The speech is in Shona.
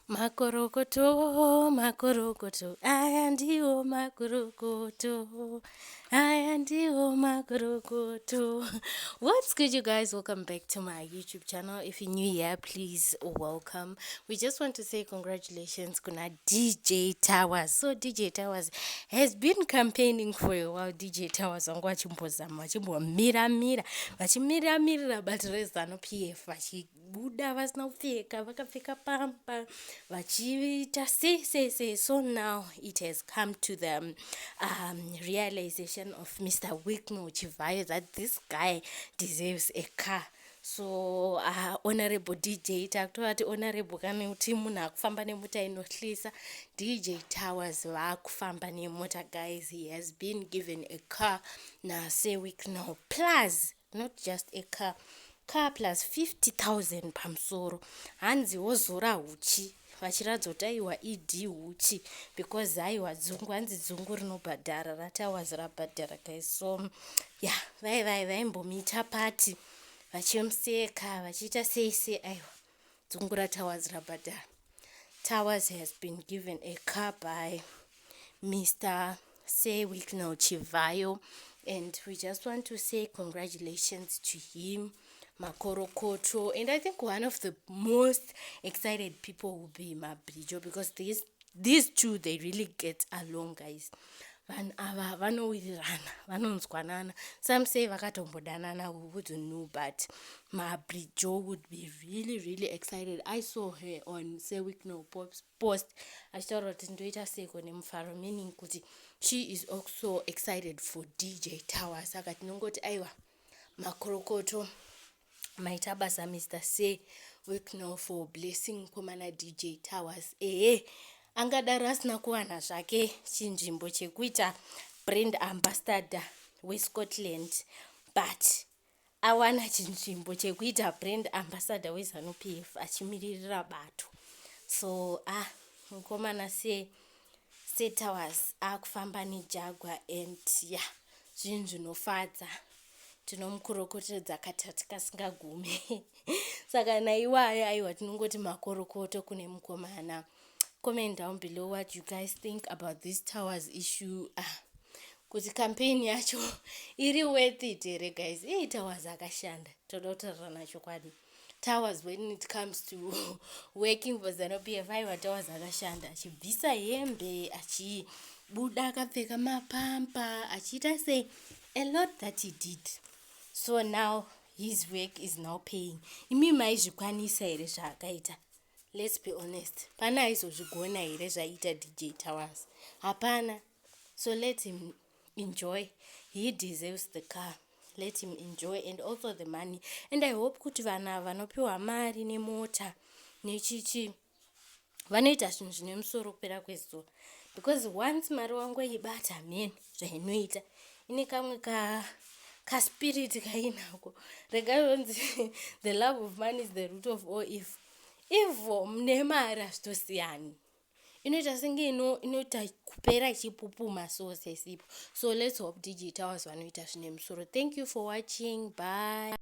Makorokoto, makorokoto, aya ndiwo makorokoto, aya ndiwo makorokoto. What's good, you guys? Welcome back to my YouTube channel. If you're new here, please welcome. We just want to say congratulations kuna DJ Tawaz. So DJ Tawaz has been campaigning for a while. DJ Tawaz wangu wachimbozama, vachimiramira bati rezano PF vachibuda vasina kupfeka, vakapfeka pampa, vachiita se. So now it has come to the realization of Mr. Wicknell Chivhayo that this guy deserves a car. So honorable DJ takutovati honorable kana kuti munhu akufamba nemota inohlisa, DJ Tawaz vaakufamba nemota, guys. He has been given a car naseWicknell, plus not just a car plus 50,000 pamusoro. Hanzi wozora huchi vachiradza kuti aiwa ed huchi because aiwa dzungu, hanzi dzungu rinobhadhara, raTawaz rabhadhara, guys. So yeah, vaimbomita pati vachimuseka vachiita sei, aiwa dzungu raTawaz rabhadhara. Tawaz has been given a car by Mr. Wicknell Chivhayo, and we just want to say congratulations to him, makorokoto. And I think one of the most excited people will be Mabrijo, because these two, they really get along, guys. Vanowirirana, vanonzwanana. Some say vakatombodanana, we wouldn't know, but Mabrijo would be really excited. I saw her on Wicknell post. I thought ndoita seko nemufaro, meaning kuti she is also excited for DJ Tawaz. Akati nongoti aiwa makorokoto, maita basa Mr. Wicknell for blessing komana DJ Tawaz. Angadaro asina kuwana zvake chinzvimbo chekuita brand ambassador weScotland, but awana chinzvimbo chekuita brand ambassador weZanu PF achimiririra bato. So mukomana Tawaz akufamba neJaguar, and yeah, zvinhu zvinofadza. Tinomukorokotedza katatu kasingagume. Saka naiwayo aiwa tinongoti makorokoto kune mukomana. Comment down below what you guys think about this Tawaz issue. Kuti campaign yacho iri worth it here, guys. Tawaz akashanda. Todotaura nacho kwadi. Tawaz, when it comes to working for Zanu PF, aiwa Tawaz akashanda. Achibvisa hembe, achibuda akapfeka mapampa, achiita say a lot that he did. So now his work is now paying. Imi maizvikwanisa here zvaakaita. Let's be honest. Pana aizozvigona here zvaita DJ Tawaz? Hapana. So let him enjoy. He deserves the car. Let him enjoy, and also the money. And I hope kuti vana vanopiwa mari nemota nechichi vanoita zvinhu zvine musoro kupera kwezuva, because once mari wangu ibata, man, zvainoita ine kamwe kaspirit kainako. Regai the love of money is the root of all evil. Ivo mune mari hazvitosiyani, inoita senge inoita kupera ichipupuma so sesipo. So let's hope DJ Tawaz vanoita zvine musoro. Thank you for watching. Bye.